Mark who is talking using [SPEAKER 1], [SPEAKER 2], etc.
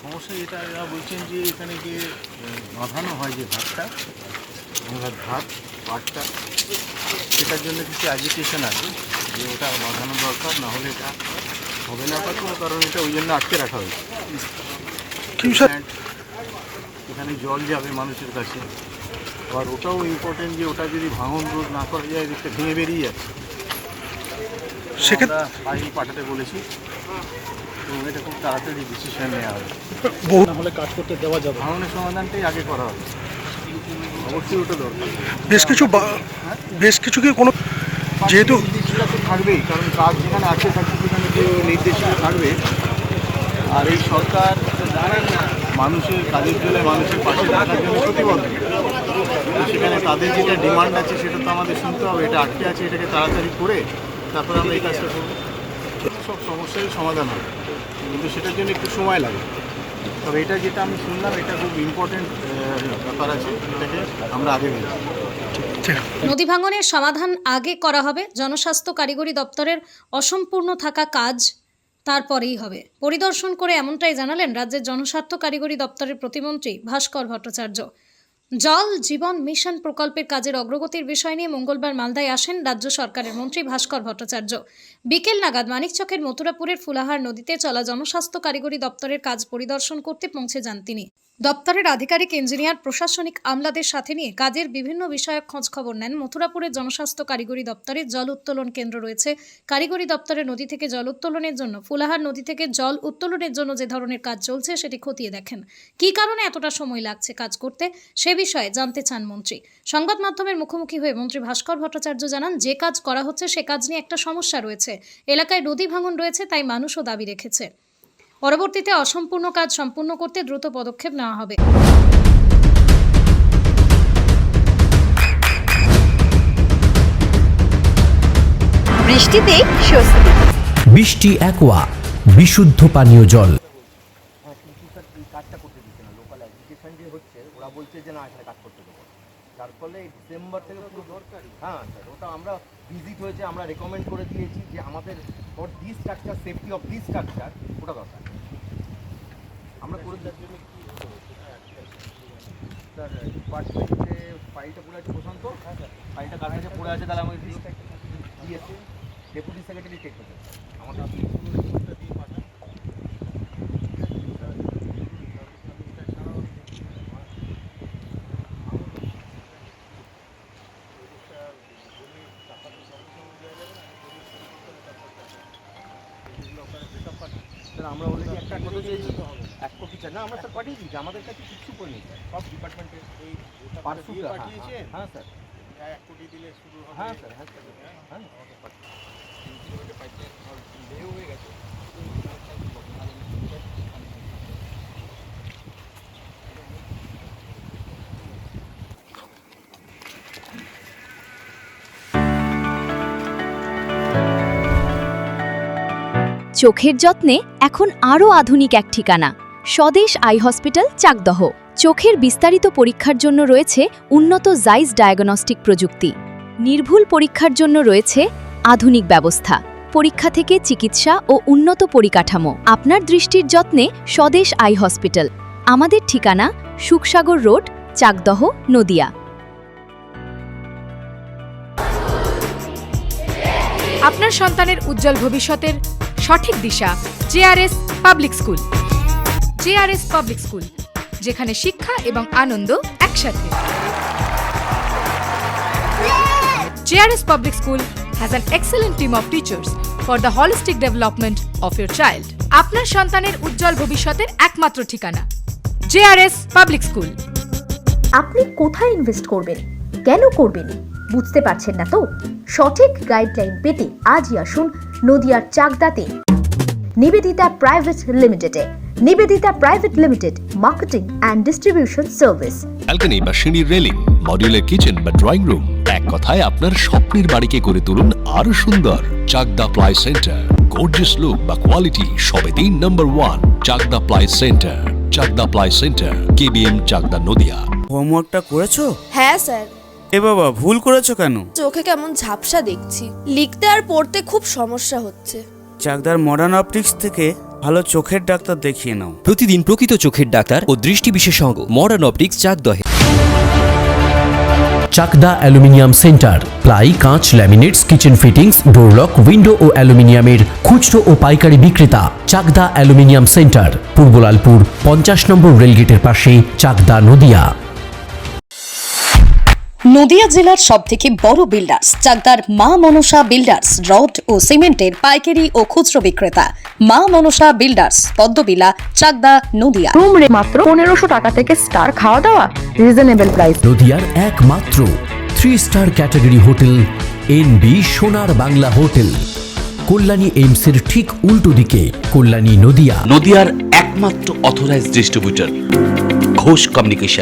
[SPEAKER 1] সমস্যা যেটা এরা বলছেন যে এখানে যে বাঁধানো হয় যে ভাতটা গঙ্গার ভাত পাটটা, সেটার জন্য কিছু অ্যাজিটেশন আছে যে ওটা বাঁধানো দরকার, না হলে এটা হবে না পারতো, কারণ এটা ওই জন্য আটকে রাখা হয়েছে। এখানে জল যাবে মানুষের কাছে, আর ওটাও ইম্পর্টেন্ট যে ওটা যদি ভাঙন রোধ না করা যায় এটা ভেঙে বেরিয়ে যাচ্ছে। সেটা আইনি পাঠাতে বলেছি, তো এটা খুব তাড়াতাড়ি ডিসিশন নেওয়া হবে।
[SPEAKER 2] বহু না হলে কাজ করতে দেওয়া যাবে,
[SPEAKER 1] ভাঙনের সমাধানটাই আগে করা হবে, অবশ্যই ওটা দরকার।
[SPEAKER 2] বেশ কিছু কি কোনো যেহেতু
[SPEAKER 1] নির্দেশিকা তো থাকবেই, কারণ কাজ যেখানে আছে থাকবে সেখানে যে নির্দেশিকা থাকবে। আর এই সরকার মানুষের কাজের জন্য, মানুষের পাশে থাকার জন্য প্রতিবদ্ধ। তো সেখানে তাদের যেটা ডিমান্ড আছে সেটা তো আমাদের শুনতে হবে। এটা আটকে আছে, এটাকে তাড়াতাড়ি করে তারপরে আমরা এই কাজটা করব। সব সমস্যারই সমাধান হবে, কিন্তু সেটার জন্য একটু সময় লাগে। তবে এটা যেটা আমি শুনলাম এটা খুব ইম্পর্টেন্ট ব্যাপার আছে, এটাকে আমরা আগে নিই।
[SPEAKER 3] নদী ভাঙনের সমাধান আগে করা হবে। জনস্বাস্থ্য কারিগরি দপ্তরের অসম্পূর্ণ থাকা কাজ তারপরেই হবে। পরিদর্শন করে এমনটাই জানালেন রাজ্যের জনস্বার্থ কারিগরি দপ্তরের প্রতিমন্ত্রী ভাস্কর ভট্টাচার্য। জল জীবন মিশন প্রকল্পের কাজের অগ্রগতির বিষয় নিয়ে মঙ্গলবার মালদায় আসেন রাজ্য সরকারের মন্ত্রী ভাস্কর ভট্টাচার্য। বিকেল নাগাদ মানিকচকের মথুরাপুরের ফুলাহার নদীতে চলা জনস্বাস্থ্য কারিগরি দপ্তরের কাজ পরিদর্শন করতে পৌঁছে যান তিনি। দপ্তরের আধিকারিক, ইঞ্জিনিয়ার, প্রশাসনিক আমলাদের সাথে নিয়ে কাজের বিভিন্ন বিষয়ক খোঁজখবর নেন। মথুরাপুরের জনস্বাস্থ্য কারিগরি দপ্তরে জল উত্তোলন কেন্দ্র রয়েছে। কারিগরি দপ্তরের নদী থেকে জল উত্তোলনের জন্য ফুলাহার নদী থেকে জল উত্তোলনের জন্য যে ধরনের কাজ চলছে সেটি খতিয়ে দেখেন। কী কারণে এতটা সময় লাগছে কাজ করতে সে বিষয়ে জানতে চান মন্ত্রী। সংবাদ মাধ্যমের মুখোমুখি হয়ে মন্ত্রী ভাস্কর ভট্টাচার্য জানান, যে কাজ করা হচ্ছে সে কাজ নিয়ে একটা সমস্যা রয়েছে। এলাকায় নদী ভাঙন রয়েছে, তাই মানুষও দাবি রেখেছে। পরবর্তীতে অসম্পূর্ণ কাজ সম্পূর্ণ করতে দ্রুত পদক্ষেপ নেওয়া হবে।
[SPEAKER 4] বৃষ্টিতে স্বস্তি।
[SPEAKER 5] বৃষ্টি অ্যাকোয়া, বিশুদ্ধ পানীয় জল।
[SPEAKER 6] কাজটা করতে দিচ্ছে না, লোকাল অ্যাপ্লিকেশন যে হচ্ছে ওরা বলছে যে না এখানে কাজ করতে দেবো, যার ফলে ডিসেম্বর থেকে পুরো দরকারি। হ্যাঁ স্যার, ওটা আমরা ভিজিট হয়েছে, আমরা রেকমেন্ড করে দিয়েছি যে আমাদের for this structure, safety of this structure ওটা দরকার। আমরা করে দেওয়ার জন্য কী স্যার ডিপার্টমেন্টে ফাইলটা পড়ে আছে প্রশান্ত, ফাইলটা কার কাছে পড়ে আছে, তাহলে আমাকে দিয়েছে ডেপুটি সেক্রেটারি চেক করতে আমাদের দিয়ে পাঠান। স্যার আমরা অলরেডি একটা কথা চেয়েছি, 1 কোটি চাই না, আমরা স্যার পাঠিয়ে দিয়েছি, আমাদের কাছে কিছু করে নেই স্যার, সব ডিপার্টমেন্টের এই পাঠিয়েছে। হ্যাঁ স্যার, 1 কোটি দিলে শুরু হবে। হ্যাঁ স্যার, হ্যাঁ স্যার, হ্যাঁ আমাদের পাঠিয়ে হয়ে গেছে।
[SPEAKER 4] চোখের যত্নে এখন আরও আধুনিক এক ঠিকানা, স্বদেশ আই হসপিটাল, চাকদহ। চোখের বিস্তারিত পরীক্ষার জন্য রয়েছে উন্নত জাইস ডায়াগনস্টিক প্রযুক্তি। নির্ভুল পরীক্ষার জন্য রয়েছে আধুনিক ব্যবস্থা, পরীক্ষা থেকে চিকিৎসা ও উন্নত পরিকাঠামো। আপনার দৃষ্টির যত্নে স্বদেশ আই হসপিটাল। আমাদের ঠিকানা সুখসাগর রোড, চাকদহ, নদিয়া।
[SPEAKER 7] আপনার সন্তানের উজ্জ্বল ভবিষ্যতের সঠিক দিশা JRS public school. JRS public school, যেখানে শিক্ষা এবং আনন্দ একসাথে। JRS public school has an excellent team of teachers for the holistic development of your child. আপনার সন্তানের উজ্জ্বল ভবিষ্যতের একমাত্র ঠিকানা জেআরএস পাবলিক স্কুল।
[SPEAKER 8] আপনি কোথায় ইনভেস্ট করবেন, কেন করবেন, বুঝতে পারছেন না তো? সঠিক গাইডলাইন পেতে আজই আসুন নদিয়ার চাকদাতে নিবেদিতা প্রাইভেট লিমিটেডে। Nivedita private limited, marketing and distribution service.
[SPEAKER 9] Balcony বা সিঁড়ির রেলিং, মডিউলার কিচেন বা ড্রয়িং রুম, এক কথায় আপনার স্বপ্নের বাড়িকে করে তুলুন আরো সুন্দর। Chakdah ply centre, gorgeous look বা কোয়ালিটি সবেতেই number 1। Chakdah ply centre, Chakdah ply centre, KBM, Chakdah, Nadia.
[SPEAKER 10] হোমওয়ার্কটা করেছো?
[SPEAKER 11] হ্যাঁ স্যার।
[SPEAKER 10] এ বাবা, ভুল করেছো কেন?
[SPEAKER 11] চোখে কেমন ঝাপসা দেখছি, লিখতে আর পড়তে খুব সমস্যা হচ্ছে।
[SPEAKER 10] চাকদার মডার্ন অপটিক্স থেকে ভালো চোখের ডাক্তার দেখিয়ে নাও।
[SPEAKER 5] প্রতিদিন প্রকৃত চোখের ডাক্তার ও দৃষ্টি বিশেষজ্ঞ মডার্ন অপটিক্স চাকদহে। চাকদা অ্যালুমিনিয়াম সেন্টার, প্লাই, কাঁচ, laminates, kitchen fittings, door lock, window ও অ্যালুমিনিয়ামের খুচরো ও পাইকারি বিক্রেতা। চাকদা অ্যালুমিনিয়াম সেন্টার, পূর্বলালপুর 50 নম্বর রেলগেটের পাশে, চাকদা, নদিয়া।
[SPEAKER 3] নদিয়া জেলার সবথেকে বড় বিল্ডার্স চাকদার মা মনসা বিল্ডার্স, রড ও সিমেন্টের পাইকারি ও খুচরো বিক্রেতা। মা মনসা বিল্ডার্স, পদ্মবিলা, চাকদা, নদিয়া।
[SPEAKER 8] রুম রে মাত্র 1500 টাকা থেকে স্টার, খাওয়া দাওয়া রিজনেবল প্রাইস।
[SPEAKER 5] নদিয়ার একমাত্র 3 স্টার ক্যাটাগরি হোটেল এনবি সোনার বাংলা হোটেল, কল্যাণী এইমসের ঠিক উল্টো দিকে, কল্যাণী, নদিয়া।
[SPEAKER 11] নদিয়ার একমাত্র অথরাইজড ডিস্ট্রিবিউটর ঘোষ কমিউনিকেশন।